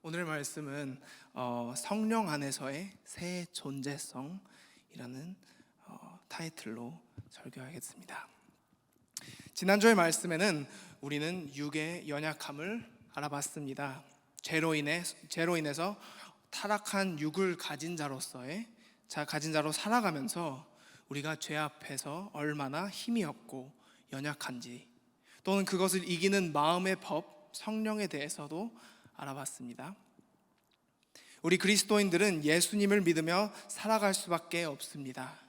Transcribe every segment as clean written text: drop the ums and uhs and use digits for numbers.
오늘 말씀은 성령 안에서의 새 존재성이라는 타이틀로 설교하겠습니다. 지난주의 말씀에는 우리는 육의 연약함을 알아봤습니다. 죄로 인해서 타락한 육을 가진 자로 살아가면서 우리가 죄 앞에서 얼마나 힘이 없고 연약한지, 또는 그것을 이기는 마음의 법, 성령에 대해서도 알아봤습니다. 우리 그리스도인들은 예수님을 믿으며 살아갈 수밖에 없습니다.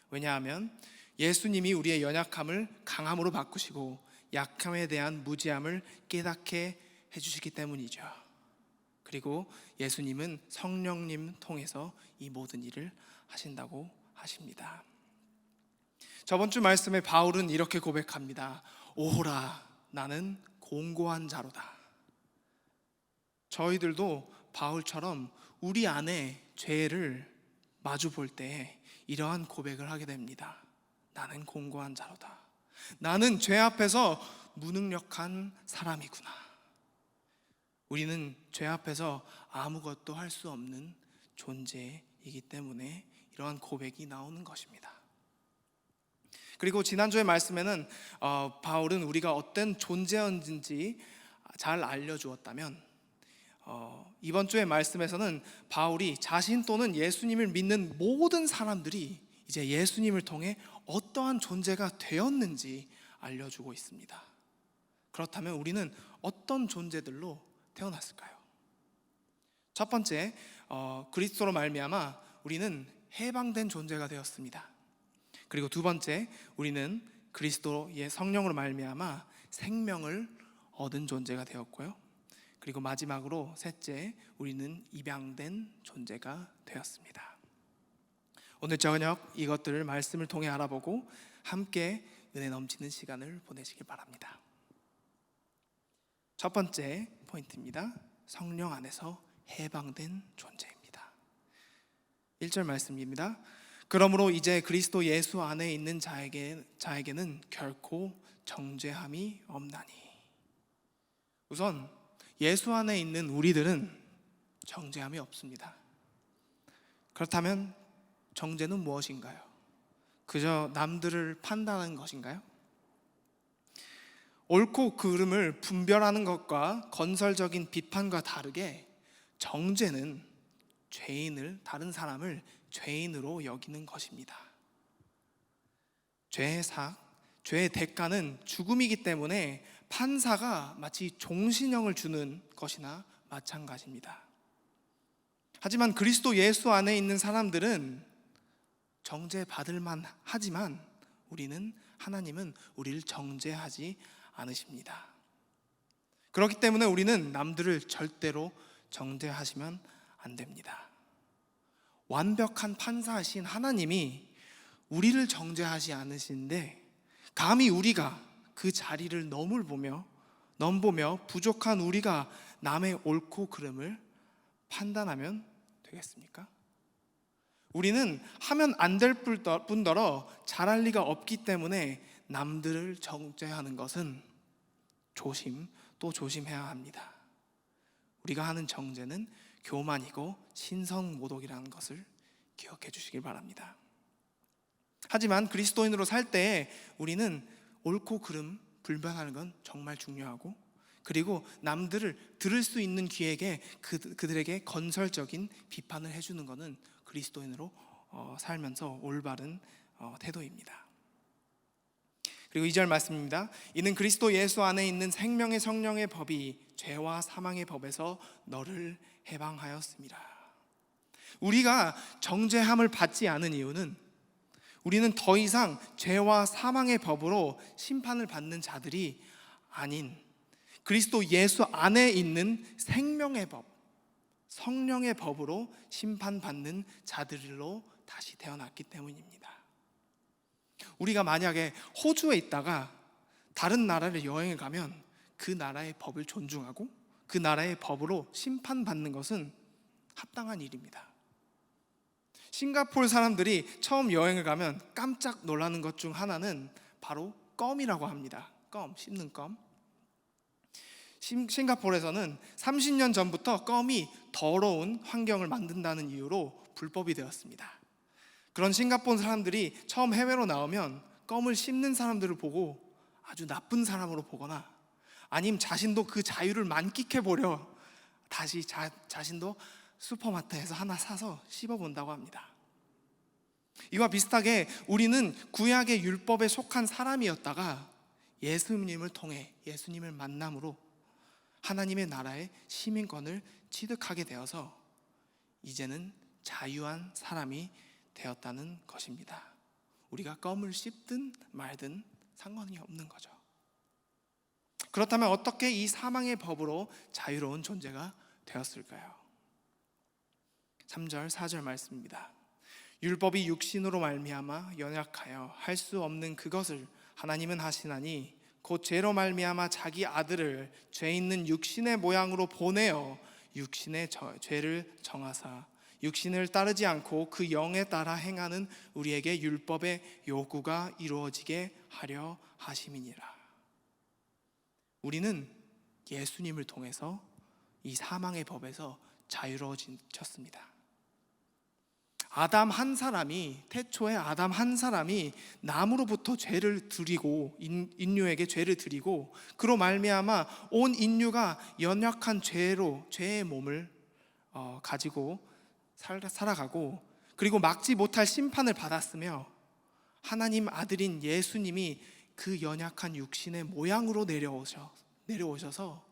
왜냐하면 예수님이 우리의 연약함을 강함으로 바꾸시고 약함에 대한 무지함을 깨닫게 해주시기 때문이죠. 그리고 예수님은 성령님 통해서 이 모든 일을 하신다고 하십니다. 저번 주 말씀에 바울은 이렇게 고백합니다. 오호라, 나는 공고한 자로다. 저희들도 바울처럼 우리 안에 죄를 마주 볼 때 이러한 고백을 하게 됩니다. 나는 공고한 자로다. 나는 죄 앞에서 무능력한 사람이구나. 우리는 죄 앞에서 아무것도 할 수 없는 존재이기 때문에 이러한 고백이 나오는 것입니다. 그리고 지난주의 말씀에는 바울은 우리가 어떤 존재였는지 잘 알려주었다면, 이번 주의 말씀에서는 바울이 자신 또는 예수님을 믿는 모든 사람들이 이제 예수님을 통해 어떠한 존재가 되었는지 알려주고 있습니다. 그렇다면 우리는 어떤 존재들로 태어났을까요? 첫 번째, 그리스도로 말미암아 우리는 해방된 존재가 되었습니다. 그리고 두 번째, 우리는 그리스도의 성령으로 말미암아 생명을 얻은 존재가 되었고요. 그리고 마지막으로 셋째, 우리는 입양된 존재가 되었습니다. 오늘 저녁 이것들을 말씀을 통해 알아보고 함께 은혜 넘치는 시간을 보내시길 바랍니다. 첫 번째 포인트입니다. 성령 안에서 해방된 존재입니다. 1절 말씀입니다. 그러므로 이제 그리스도 예수 안에 있는 자에게는 결코 정죄함이 없나니. 우선 예수 안에 있는 우리들은 정죄함이 없습니다. 그렇다면 정죄는 무엇인가요? 그저 남들을 판단하는 것인가요? 옳고 그름을 분별하는 것과 건설적인 비판과 다르게 정죄는 다른 사람을 죄인으로 여기는 것입니다. 죄의 대가는 죽음이기 때문에 판사가 마치 종신형을 주는 것이나 마찬가지입니다. 하지만 그리스도 예수 안에 있는 사람들은 정죄받을 만하지만 하나님은 우리를 정죄하지 않으십니다. 그렇기 때문에 우리는 남들을 절대로 정죄하시면 안 됩니다. 완벽한 판사이신 하나님이 우리를 정죄하지 않으신데 감히 우리가 그 자리를 넘보며 부족한 우리가 남의 옳고 그름을 판단하면 되겠습니까? 우리는 하면 안 될 뿐더러 잘할 리가 없기 때문에 남들을 정죄하는 것은 조심해야 합니다. 우리가 하는 정죄는 교만이고 신성모독이라는 것을 기억해 주시길 바랍니다. 하지만 그리스도인으로 살 때 우리는 옳고 그름 분별하는 건 정말 중요하고, 그리고 남들을 들을 수 있는 귀에게 그들에게 건설적인 비판을 해주는 것은 그리스도인으로 살면서 올바른 태도입니다. 그리고 2절 말씀입니다. 이는 그리스도 예수 안에 있는 생명의 성령의 법이 죄와 사망의 법에서 너를 해방하였습니다. 우리가 정죄함을 받지 않은 이유는 우리는 더 이상 죄와 사망의 법으로 심판을 받는 자들이 아닌 그리스도 예수 안에 있는 생명의 법, 성령의 법으로 심판받는 자들로 다시 태어났기 때문입니다. 우리가 만약에 호주에 있다가 다른 나라를 여행을 가면 그 나라의 법을 존중하고 그 나라의 법으로 심판받는 것은 합당한 일입니다. 싱가포르 사람들이 처음 여행을 가면 깜짝 놀라는 것 중 하나는 바로 껌이라고 합니다. 껌, 씹는 껌. 싱가포르에서는 30년 전부터 껌이 더러운 환경을 만든다는 이유로 불법이 되었습니다. 그런 싱가포르 사람들이 처음 해외로 나오면 껌을 씹는 사람들을 보고 아주 나쁜 사람으로 보거나 아니면 자신도 그 자유를 만끽해 보려 다시 자신도 슈퍼마트에서 하나 사서 씹어본다고 합니다. 이와 비슷하게 우리는 구약의 율법에 속한 사람이었다가 예수님을 통해 예수님을 만남으로 하나님의 나라의 시민권을 취득하게 되어서 이제는 자유한 사람이 되었다는 것입니다. 우리가 껌을 씹든 말든 상관이 없는 거죠. 그렇다면 어떻게 이 사망의 법으로 자유로운 존재가 되었을까요? 3절 4절 말씀입니다. 율법이 육신으로 말미암아 연약하여 할 수 없는 그것을 하나님은 하시나니 곧 죄로 말미암아 자기 아들을 죄 있는 육신의 모양으로 보내어 육신의 죄를 정하사 육신을 따르지 않고 그 영에 따라 행하는 우리에게 율법의 요구가 이루어지게 하려 하심이니라. 우리는 예수님을 통해서 이 사망의 법에서 자유로워졌습니다. 아담 한 사람이, 태초에 아담 한 사람이 남으로부터 죄를 드리고 인류에게 죄를 드리고 그로 말미암아 온 인류가 연약한 죄의 몸을 가지고 살아가고 그리고 막지 못할 심판을 받았으며 하나님 아들인 예수님이 그 연약한 육신의 모양으로 내려오셔서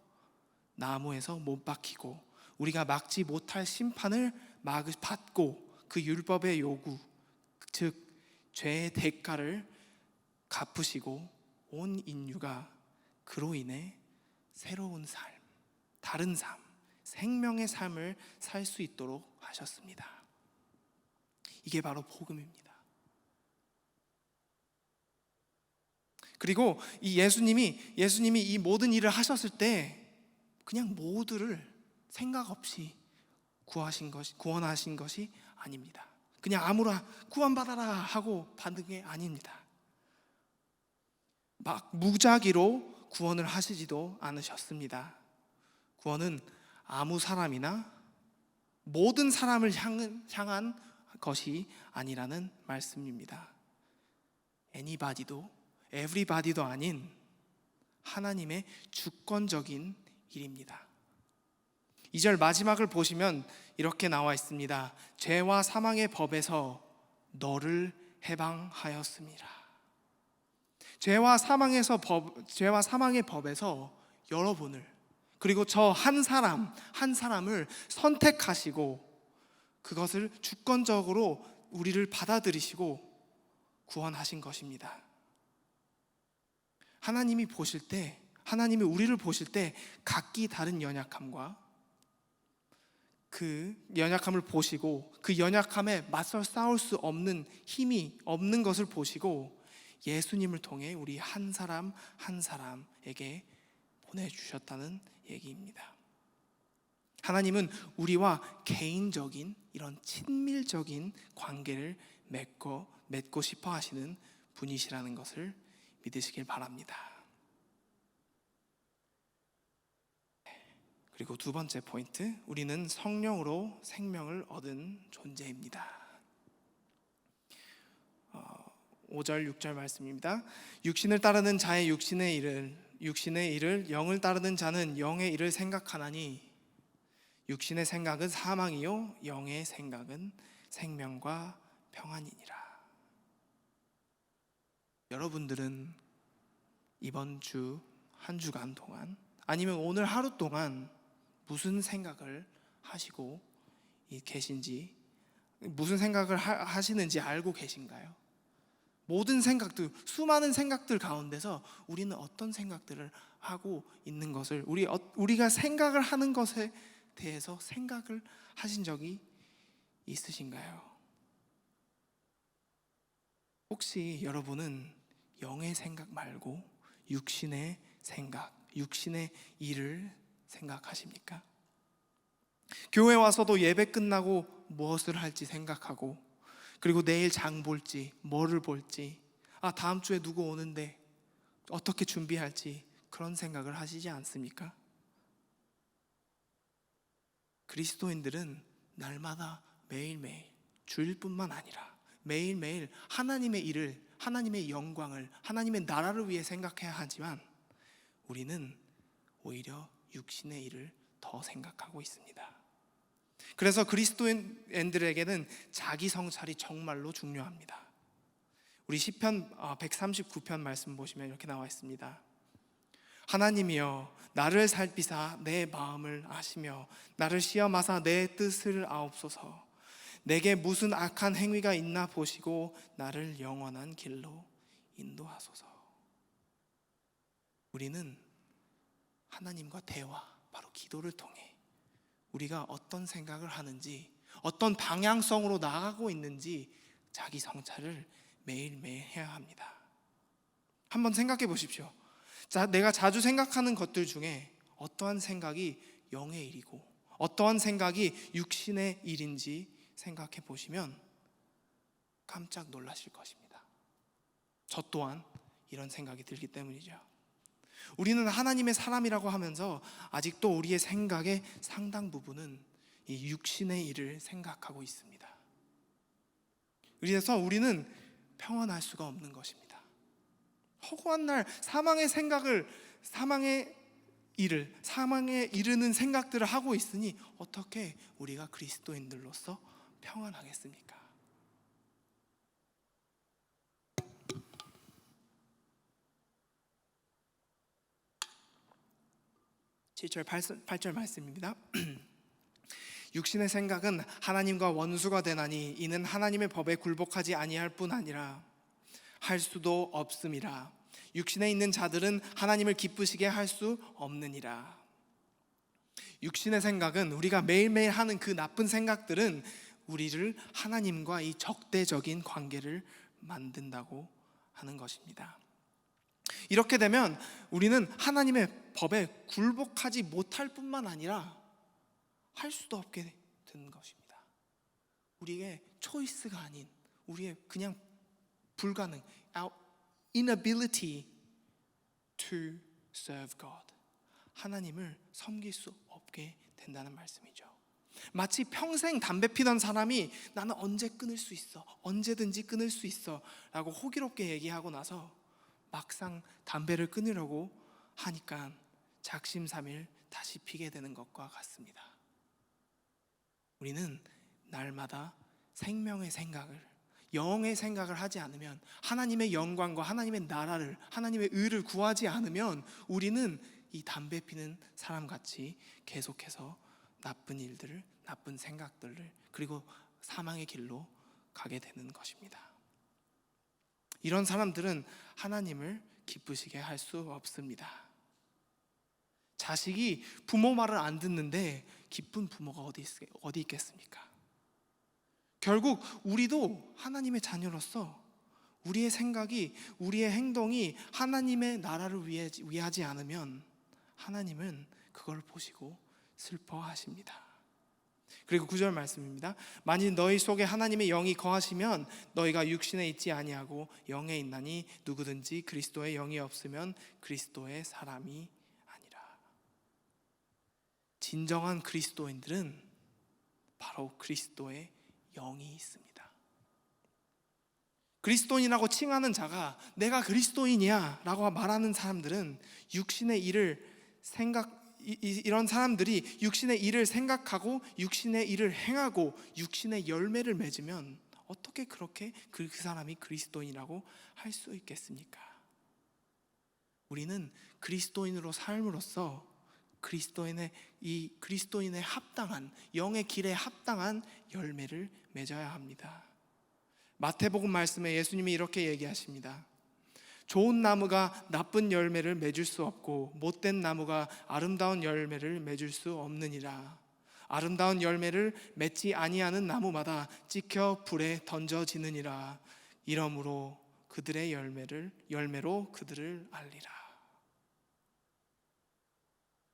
나무에서 못 박히고 우리가 막지 못할 심판을 받고 그 율법의 요구, 즉 죄의 대가를 갚으시고 온 인류가 그로 인해 새로운 삶, 다른 삶, 생명의 삶을 살 수 있도록 하셨습니다. 이게 바로 복음입니다. 그리고 이 예수님이 이 모든 일을 하셨을 때 그냥 모두를 생각 없이 구원하신 것이 아닙니다. 그냥 아무나 구원받아라 하고 받은 게 아닙니다. 막 무작위로 구원을 하시지도 않으셨습니다. 구원은 아무 사람이나 모든 사람을 향한 것이 아니라는 말씀입니다. anybody도 everybody도 아닌 하나님의 주권적인 일입니다. 2절 마지막을 보시면 이렇게 나와 있습니다. 죄와 사망의 법에서 너를 해방하였습니다. 죄와 사망의 법에서 여러분을 그리고 저 한 사람을 선택하시고 그것을 주권적으로 우리를 받아들이시고 구원하신 것입니다. 하나님이 우리를 보실 때 각기 다른 연약함과 그 연약함을 보시고 그 연약함에 맞서 싸울 수 없는 힘이 없는 것을 보시고 예수님을 통해 우리 한 사람 한 사람에게 보내주셨다는 얘기입니다. 하나님은 우리와 개인적인 이런 친밀적인 관계를 맺고 싶어 하시는 분이시라는 것을 믿으시길 바랍니다. 그리고 두 번째 포인트, 우리는 성령으로 생명을 얻은 존재입니다. 5절 6절 말씀입니다. 육신을 따르는 자의 육신의 일을 영을 따르는 자는 영의 일을 생각하나니 육신의 생각은 사망이요 영의 생각은 생명과 평안이니라. 여러분들은 이번 주 한 주간 동안 아니면 오늘 하루 동안 무슨 생각을 하시고 계신지, 무슨 생각을 하시는지 알고 계신가요? 모든 생각들, 수많은 생각들 가운데서 우리는 어떤 생각들을 하고 있는 것을 우리가 생각을 하는 것에 대해서 생각을 하신 적이 있으신가요? 혹시 여러분은 영의 생각 말고 육신의 생각, 육신의 일을 생각하십니까? 교회 와서도 예배 끝나고 무엇을 할지 생각하고 그리고 내일 장 볼지 뭐를 볼지 다음 주에 누구 오는데 어떻게 준비할지 그런 생각을 하시지 않습니까? 그리스도인들은 날마다 매일매일, 주일뿐만 아니라 매일매일 하나님의 일을, 하나님의 영광을, 하나님의 나라를 위해 생각해야 하지만 우리는 오히려 육신의 일을 더 생각하고 있습니다. 그래서 그리스도인들에게는 자기 성찰이 정말로 중요합니다. 우리 시편 139편 말씀 보시면 이렇게 나와 있습니다. 하나님이여 나를 살피사 내 마음을 아시며 나를 시험하사 내 뜻을 아옵소서. 내게 무슨 악한 행위가 있나 보시고 나를 영원한 길로 인도하소서. 우리는 하나님과 대화, 바로 기도를 통해 우리가 어떤 생각을 하는지, 어떤 방향성으로 나아가고 있는지 자기 성찰을 매일매일 해야 합니다. 한번 생각해 보십시오. 내가 자주 생각하는 것들 중에 어떠한 생각이 영의 일이고 어떠한 생각이 육신의 일인지 생각해 보시면 깜짝 놀라실 것입니다. 저 또한 이런 생각이 들기 때문이죠. 우리는 하나님의 사람이라고 하면서 아직도 우리의 생각의 상당 부분은 이 육신의 일을 생각하고 있습니다. 그래서 우리는 평안할 수가 없는 것입니다. 허구한 날 사망의 생각을, 사망에 이르는 생각들을 하고 있으니 어떻게 우리가 그리스도인들로서 평안하겠습니까? 7절 8절 말씀입니다. 육신의 생각은 하나님과 원수가 되나니 이는 하나님의 법에 굴복하지 아니할 뿐 아니라 할 수도 없음이라. 육신에 있는 자들은 하나님을 기쁘시게 할 수 없느니라. 육신의 생각은, 우리가 매일매일 하는 그 나쁜 생각들은 우리를 하나님과 이 적대적인 관계를 만든다고 하는 것입니다. 이렇게 되면 우리는 하나님의 법에 굴복하지 못할 뿐만 아니라 할 수도 없게 되는 것입니다. 우리의 초이스가 아닌, 우리의 그냥 불가능, our inability to serve God, 하나님을 섬길 수 없게 된다는 말씀이죠. 마치 평생 담배 피던 사람이 나는 언제 끊을 수 있어, 언제든지 끊을 수 있어 라고 호기롭게 얘기하고 나서 막상 담배를 끊으려고 하니까 작심삼일 다시 피게 되는 것과 같습니다. 우리는 날마다 생명의 생각을, 영의 생각을 하지 않으면, 하나님의 영광과 하나님의 나라를, 하나님의 의를 구하지 않으면 우리는 이 담배 피는 사람같이 계속해서 나쁜 일들을, 나쁜 생각들을, 그리고 사망의 길로 가게 되는 것입니다. 이런 사람들은 하나님을 기쁘시게 할 수 없습니다. 자식이 부모 말을 안 듣는데 기쁜 부모가 어디 있겠습니까? 결국 우리도 하나님의 자녀로서 우리의 생각이, 우리의 행동이 하나님의 나라를 위하지 않으면 하나님은 그걸 보시고 슬퍼하십니다. 그리고 9절 말씀입니다. 만일 너희 속에 하나님의 영이 거하시면 너희가 육신에 있지 아니하고 영에 있나니 누구든지 그리스도의 영이 없으면 그리스도의 사람이 아니라. 진정한 그리스도인들은 바로 그리스도의 영이 있습니다. 그리스도인이라고 칭하는 자가 내가 그리스도인이야 라고 말하는 사람들은 육신의 일을 이런 사람들이 육신의 일을 생각하고 육신의 일을 행하고 육신의 열매를 맺으면 어떻게 그렇게 그 사람이 그리스도인이라고 할 수 있겠습니까? 우리는 그리스도인으로 삶으로써 그리스도인의 합당한, 영의 길에 합당한 열매를 맺어야 합니다. 마태복음 말씀에 예수님이 이렇게 얘기하십니다. 좋은 나무가 나쁜 열매를 맺을 수 없고 못된 나무가 아름다운 열매를 맺을 수 없느니라. 아름다운 열매를 맺지 아니하는 나무마다 찍혀 불에 던져지느니라. 이러므로 그들의 열매로 그들을 알리라.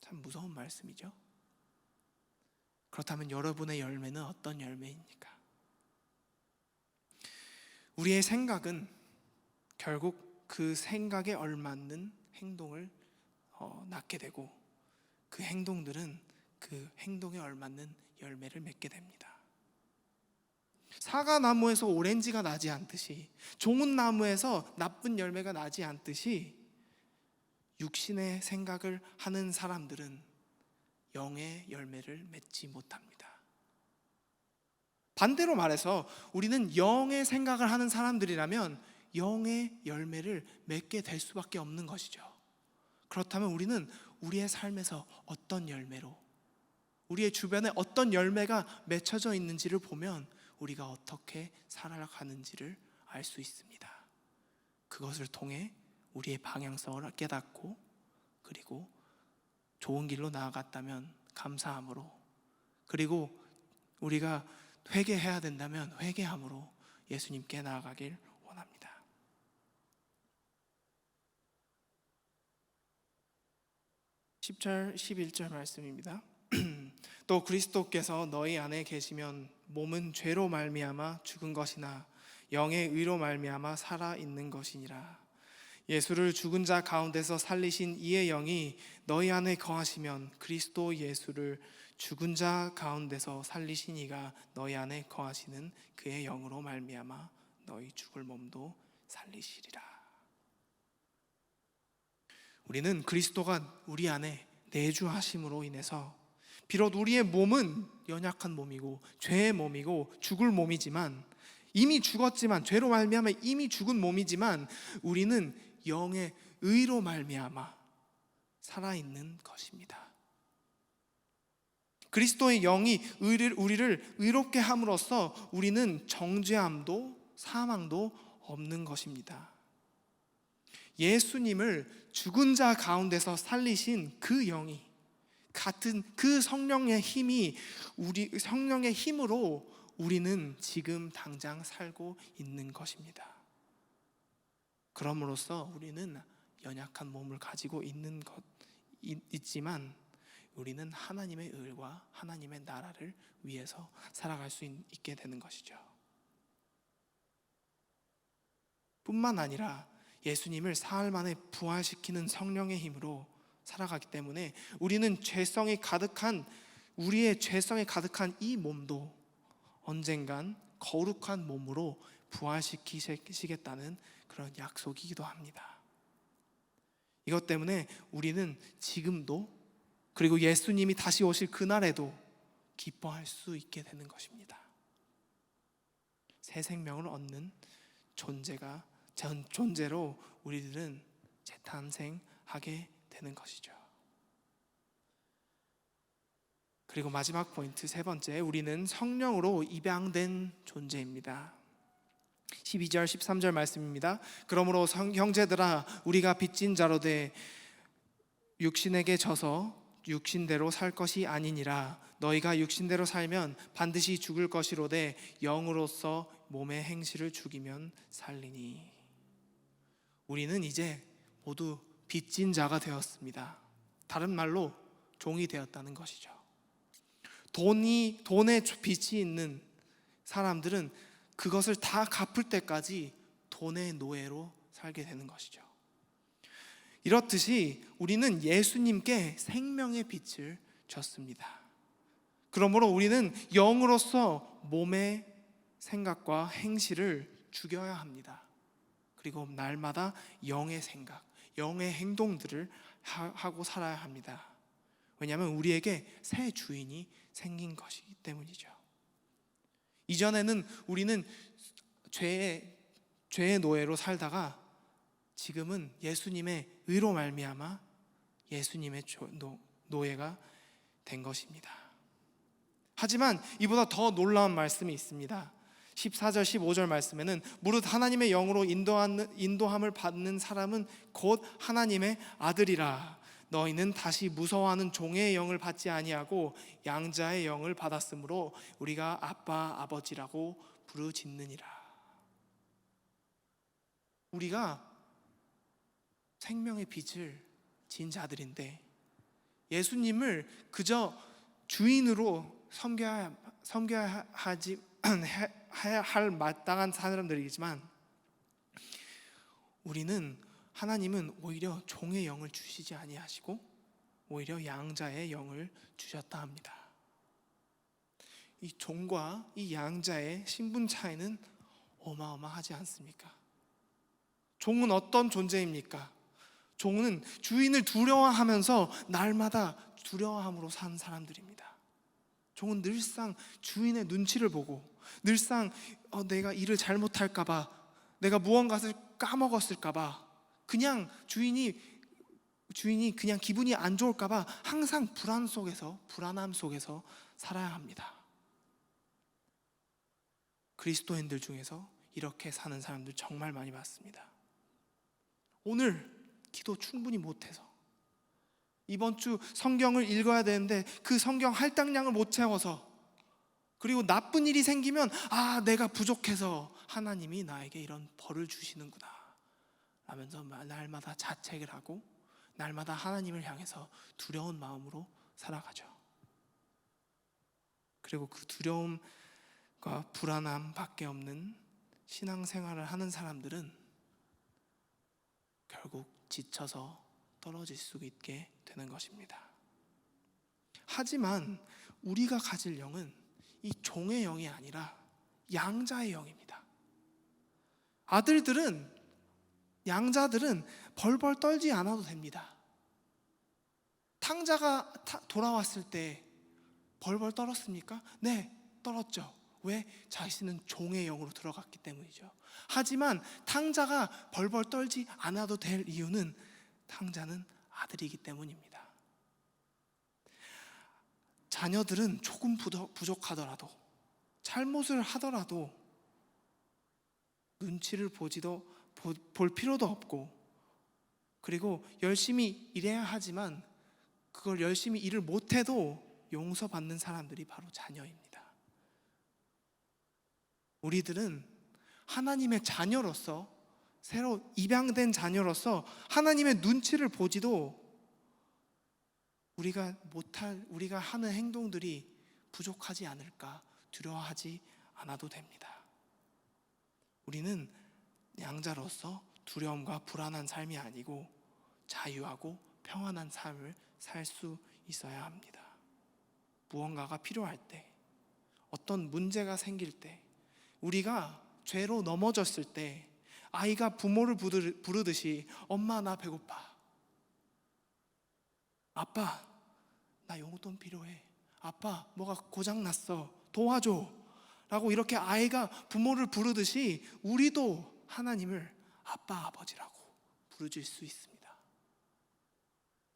참 무서운 말씀이죠. 그렇다면 여러분의 열매는 어떤 열매입니까? 우리의 생각은 결국 그 생각에 얼맞는 행동을 낳게 되고 그 행동들은 그 행동에 얼맞는 열매를 맺게 됩니다. 사과나무에서 오렌지가 나지 않듯이, 좋은 나무에서 나쁜 열매가 나지 않듯이, 육신의 생각을 하는 사람들은 영의 열매를 맺지 못합니다. 반대로 말해서 우리는 영의 생각을 하는 사람들이라면 영의 열매를 맺게 될 수밖에 없는 것이죠. 그렇다면 우리는 우리의 삶에서 어떤 열매로, 우리의 주변에 어떤 열매가 맺혀져 있는지를 보면 우리가 어떻게 살아가는지를 알 수 있습니다. 그것을 통해 우리의 방향성을 깨닫고, 그리고 좋은 길로 나아갔다면 감사함으로, 그리고 우리가 회개해야 된다면 회개함으로 예수님께 나아가길 원합니다. 10절 11절 말씀입니다. 또 그리스도께서 너희 안에 계시면 몸은 죄로 말미암아 죽은 것이나 영의 의로 말미암아 살아 있는 것이니라. 예수를 죽은 자 가운데서 살리신 이의 영이 너희 안에 거하시면 그리스도 예수를 죽은 자 가운데서 살리신 이가 너희 안에 거하시는 그의 영으로 말미암아 너희 죽을 몸도 살리시리라. 우리는 그리스도가 우리 안에 내주하심으로 인해서 비록 우리의 몸은 연약한 몸이고 죄의 몸이고 죽을 몸이지만, 이미 죽었지만, 죄로 말미암아 이미 죽은 몸이지만 우리는 영의 의로 말미암아 살아있는 것입니다. 그리스도의 영이 우리를 의롭게 함으로써 우리는 정죄함도 사망도 없는 것입니다. 예수님을 죽은 자 가운데서 살리신 그 영이, 같은 그 성령의 힘으로 우리는 지금 당장 살고 있는 것입니다. 그럼으로써 우리는 연약한 몸을 가지고 있지만 우리는 하나님의 의와 하나님의 나라를 위해서 살아갈 수 있게 되는 것이죠. 뿐만 아니라 예수님을 사흘 만에 부활시키는 성령의 힘으로 살아가기 때문에 우리의 죄성이 가득한 이 몸도 언젠간 거룩한 몸으로 부활시키시겠다는 그런 약속이기도 합니다. 이것 때문에 우리는 지금도, 그리고 예수님이 다시 오실 그날에도 기뻐할 수 있게 되는 것입니다. 새 생명을 얻는 존재로 우리들은 재탄생하게 되는 것이죠. 그리고 마지막 포인트, 세 번째, 우리는 성령으로 입양된 존재입니다. 12절 13절 말씀입니다. 그러므로 형제들아, 우리가 빚진 자로 돼 육신에게 져서 육신대로 살 것이 아니니라. 너희가 육신대로 살면 반드시 죽을 것이로되 영으로서 몸의 행실을 죽이면 살리니. 우리는 이제 모두 빚진 자가 되었습니다. 다른 말로 종이 되었다는 것이죠. 돈에 빚이 있는 사람들은 그것을 다 갚을 때까지 돈의 노예로 살게 되는 것이죠. 이렇듯이 우리는 예수님께 생명의 빛을 줬습니다. 그러므로 우리는 영으로서 몸의 생각과 행실을 죽여야 합니다. 그리고 날마다 영의 생각, 영의 행동들을 하고 살아야 합니다. 왜냐하면 우리에게 새 주인이 생긴 것이기 때문이죠. 이전에는 우리는 죄의 노예로 살다가 지금은 예수님의 의로 말미암아 예수님의 노예가 된 것입니다. 하지만 이보다 더 놀라운 말씀이 있습니다. 14절 15절 말씀에는 무릇 하나님의 영으로 인도함을 받는 사람은 곧 하나님의 아들이라. 너희는 다시 무서워하는 종의 영을 받지 아니하고 양자의 영을 받았으므로 우리가 아빠 아버지라고 부르짖느니라. 우리가 생명의 빛을 진 자들인데 예수님을 그저 주인으로 섬겨야 할 마땅한 사람들이지만 하나님은 오히려 종의 영을 주시지 아니하시고 오히려 양자의 영을 주셨다 합니다. 이 종과 이 양자의 신분 차이는 어마어마하지 않습니까? 종은 어떤 존재입니까? 종은 주인을 두려워하면서 날마다 두려워함으로 산 사람들입니다. 종은 늘상 주인의 눈치를 보고 늘상 내가 일을 잘못할까봐, 내가 무언가를 까먹었을까봐, 그냥 주인이 그냥 기분이 안 좋을까봐 항상 불안함 속에서 살아야 합니다. 그리스도인들 중에서 이렇게 사는 사람들 정말 많이 봤습니다. 오늘 기도 충분히 못해서, 이번 주 성경을 읽어야 되는데 그 성경 할당량을 못 채워서, 그리고 나쁜 일이 생기면 내가 부족해서 하나님이 나에게 이런 벌을 주시는구나 하면서 날마다 자책을 하고 날마다 하나님을 향해서 두려운 마음으로 살아가죠. 그리고 그 두려움과 불안함 밖에 없는 신앙생활을 하는 사람들은 결국 지쳐서 떨어질 수 있게 되는 것입니다. 하지만 우리가 가질 영은 이 종의 영이 아니라 양자의 영입니다. 양자들은 벌벌 떨지 않아도 됩니다. 탕자가 돌아왔을 때 벌벌 떨었습니까? 네, 떨었죠. 왜? 자신은 종의 영으로 들어갔기 때문이죠. 하지만 탕자가 벌벌 떨지 않아도 될 이유는 탕자는 아들이기 때문입니다. 자녀들은 조금 부족하더라도, 잘못을 하더라도 눈치를 볼 필요도 없고, 그리고 열심히 일해야 하지만 그걸 열심히 일을 못해도 용서받는 사람들이 바로 자녀입니다. 우리들은 하나님의 자녀로서, 새로 입양된 자녀로서 하나님의 눈치를 보지도 우리가 하는 행동들이 부족하지 않을까 두려워하지 않아도 됩니다. 우리는 양자로서 두려움과 불안한 삶이 아니고 자유하고 평안한 삶을 살 수 있어야 합니다. 무언가가 필요할 때, 어떤 문제가 생길 때, 우리가 죄로 넘어졌을 때 아이가 부모를 부르듯이 엄마 나 배고파, 아빠 나 용돈 필요해, 아빠 뭐가 고장났어 도와줘 라고 이렇게 아이가 부모를 부르듯이 우리도 하나님을 아빠 아버지라고 부르실 수 있습니다.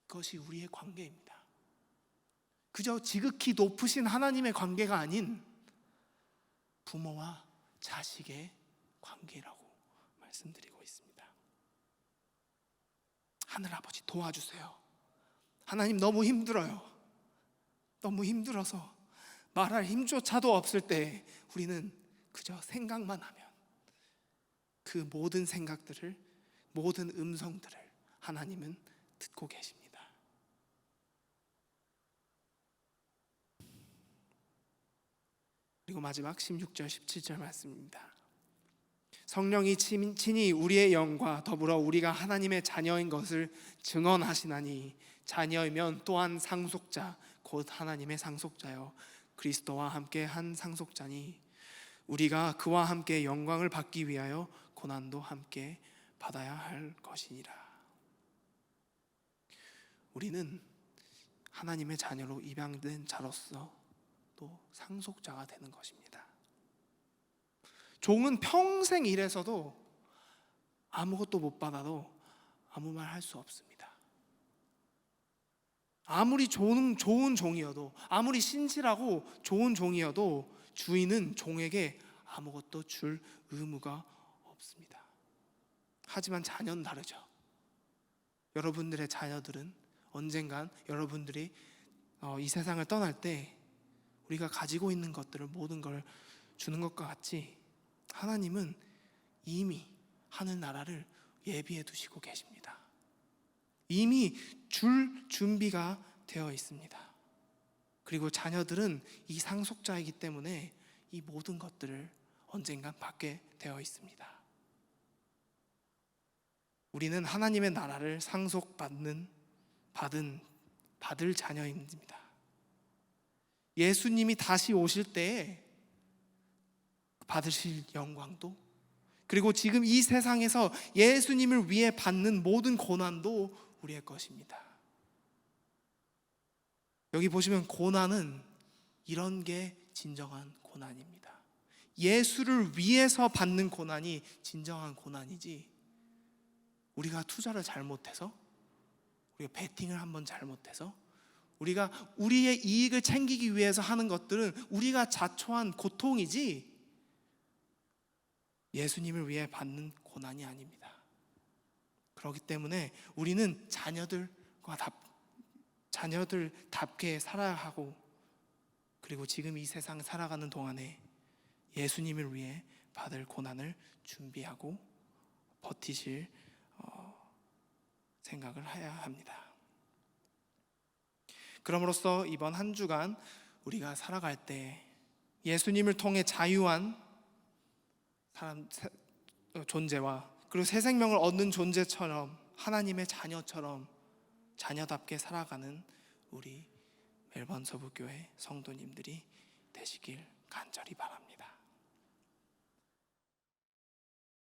그것이 우리의 관계입니다. 그저 지극히 높으신 하나님의 관계가 아닌 부모와 자식의 관계라고 말씀드리고 있습니다. 하늘아버지 도와주세요. 하나님 너무 힘들어요. 너무 힘들어서 말할 힘조차도 없을 때 우리는 그저 생각만 하면 그 모든 생각들을, 모든 음성들을 하나님은 듣고 계십니다. 그리고 마지막 16절 17절 말씀입니다. 성령이 친히 우리의 영과 더불어 우리가 하나님의 자녀인 것을 증언하시나니 자녀이면 또한 상속자 곧 하나님의 상속자요 그리스도와 함께 한 상속자니 우리가 그와 함께 영광을 받기 위하여 고난도 함께 받아야 할 것이니라. 우리는 하나님의 자녀로 입양된 자로서 또 상속자가 되는 것입니다. 종은 평생 일해서도 아무것도 못 받아도 아무 말 할 수 없습니다. 아무리 좋은 종이어도, 아무리 신실하고 좋은 종이어도 주인은 종에게 아무것도 줄 의무가 없습니다. 하지만 자녀는 다르죠. 여러분들의 자녀들은 언젠간 여러분들이 이 세상을 떠날 때 우리가 가지고 있는 것들을 모든 걸 주는 것과 같이 하나님은 이미 하늘나라를 예비해 두시고 계십니다. 이미 줄 준비가 되어 있습니다. 그리고 자녀들은 이 상속자이기 때문에 이 모든 것들을 언젠간 받게 되어 있습니다. 우리는 하나님의 나라를 받은 받을 자녀입니다. 예수님이 다시 오실 때에 받으실 영광도, 그리고 지금 이 세상에서 예수님을 위해 받는 모든 고난도 우리의 것입니다. 여기 보시면 고난은 이런 게 진정한 고난입니다. 예수를 위해서 받는 고난이 진정한 고난이지, 우리가 투자를 잘못해서, 우리가 베팅을 한번 잘못해서, 우리가 우리의 이익을 챙기기 위해서 하는 것들은 우리가 자초한 고통이지 예수님을 위해 받는 고난이 아닙니다. 그렇기 때문에 우리는 자녀들답게 살아야 하고, 그리고 지금 이 세상 살아가는 동안에 예수님을 위해 받을 고난을 준비하고 버티실 생각을 해야 합니다. 그럼으로써 이번 한 주간 우리가 살아갈 때 예수님을 통해 자유한 존재와, 그리고 새 생명을 얻는 존재처럼, 하나님의 자녀처럼 자녀답게 살아가는 우리 멜번 서부교회 성도님들이 되시길 간절히 바랍니다.